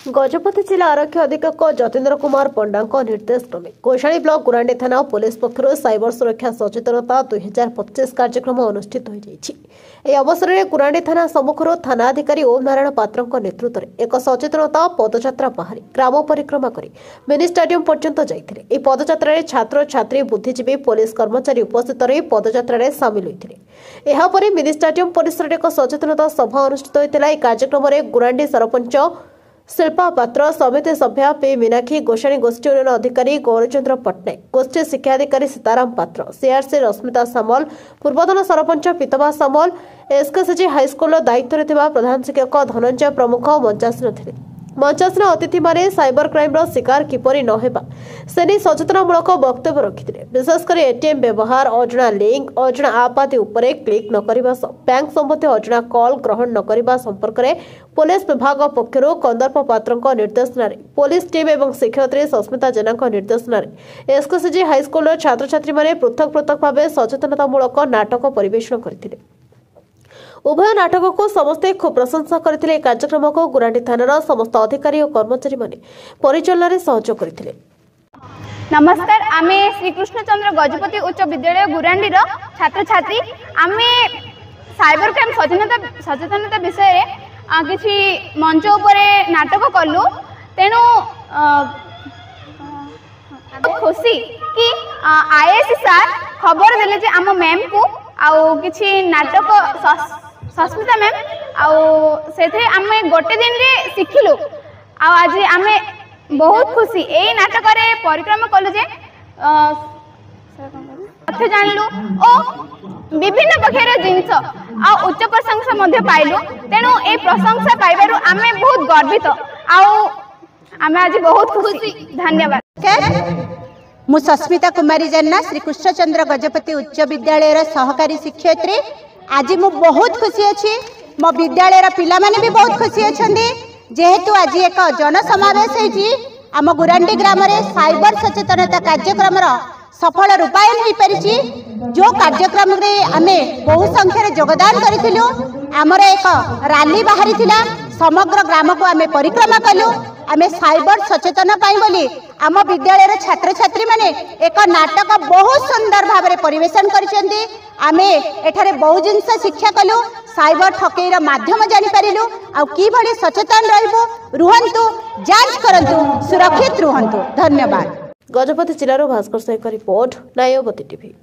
गजपति जिला आरक्षी अधीक्षक जतेन्द्र कुमार पंडा निर्देश क्रमे कोषाणी ब्लॉक गुरांडी थाना पुलिस पक्षर साइबर सुरक्षा सचेतनता 2025 कार्यक्रम अनुष्ठित हो अवसर में गुरांडी थाना सम्मुखर थाना अधिकारी ओम नारायण पात्र नेतृत्व में एक सचेतनता पदयात्रा बाहरी ग्राम परिक्रमा कर मिनी स्टाडियम पर्यंत जाते पदयात्रा छात्र छात्री बुद्धिजीवी पुलिस कर्मचारी उपस्थित रही पदयात्रा सामिल होते मिनी स्टाडियम परिसर एक सचेतनता सभा अनुष्ठित होता। कार्यक्रम में गुरांडी सरपंच शिल्पा पात्र समिति सभ्या पी मीनाक्षी गोषाणी गोष्ठी उन्नयन अधिकारी गौरचंद्र पट्टनायक गोष्ठी शिक्षाधिकारी सीताराम पात्र सीआरसी रश्मिता सामल पूर्वतन सरपंच पीतबा सामल एसकेसीजी हाईस्कूल दायित्व प्रधान शिक्षक धनंजय प्रमुख मंचासीन अतिथि माने साइबर क्राइम शिकार किपरि न हेबा सेनी सचेतनामूलक वक्तव्य रखिथिले। विशेषकर एटीएम व्यवहार अजणा लिंक अजणा आप आदि उपरे क्लिक न करिबा बैंक संबंधी अजणा कॉल ग्रहण न करिबा संपर्क में पुलिस विभाग पक्षरु कंदर्प पात्रଙ୍କ निर्देशन पुलिस टीम एवं शिक्षयित्री सस्मिता जेना निर्देशन एसकेसीजी हाईस्कूल छात्र छात्री माने पृथक पृथक भाव सचेतनतामूलक नाटक परिवेषण करथिले। उभय नाटक को समस्ते खूब प्रशंसा करथिले। कार्यक्रम को गुरांडी थानार समस्त अधिकारी और कर्मचारी माने परिचालन सहयोग करथिले। नमस्कार, आमे श्री कृष्णचंद्र गजपति उच्च विद्यालय गुरांडी छात्र छात्री आमे साइबर क्राइम सचेतनता विषय किसी मंच उपरे नाटक कलु। तेणु खुशी कि आईएएस सार खबर देले जे आम मैम को आउ किछि नाटक सस्मिता मैम आउ आमे गोटे दिन रे शिखिलु। आज आमे बहुत खुशी ए नाटक रे परिक्रमा कलु जे तथ्य जानलु ओ विभिन्न प्रकार जिनस आ उच्च प्रशंसा मध्य पाइलु। तेणु ए प्रशंसा पाइबारु आमे बहुत गर्वित आउ आमे आज बहुत खुशी। धन्यवाद। मु सस्मिता कुमारी जेना श्री कृष्णचंद्र गजपति उच्च विद्यालय सहकारी शिक्षयित्री। आज मु बहुत खुशी अच्छी, मो विद्यालय पिला माने भी बहुत खुशी अच्छे जेहेतु आज एक जनसमावेश होती आम गुरांडी ग्राम रे साइबर सचेतनता कार्यक्रम सफल रूपायन हो पारिछि। जो कार्यक्रम रे आमे बहु संख्या रे योगदान करिथिलु। आमर एक रैली बाहरी थिला, समग्र ग्राम को आमे परिक्रमा कलु। आमे साइबर सचेतन पाई बोली आम विद्यालय छात्र छात्री माने एक नाटक बहुत सुंदर भाव में परिवेशन करिसेंती। आमे एठारे बहु जिनस शिक्षा कलु, साइबर ठकेईर माध्यम जानि पारिलु आ कि भली सचेतन रहबो। रुहंतु, जांच करंतु, सुरक्षित रुहंतु। धन्यवाद। गजपति जिलार भास्कर सहित रिपोर्ट नायवती टीवी।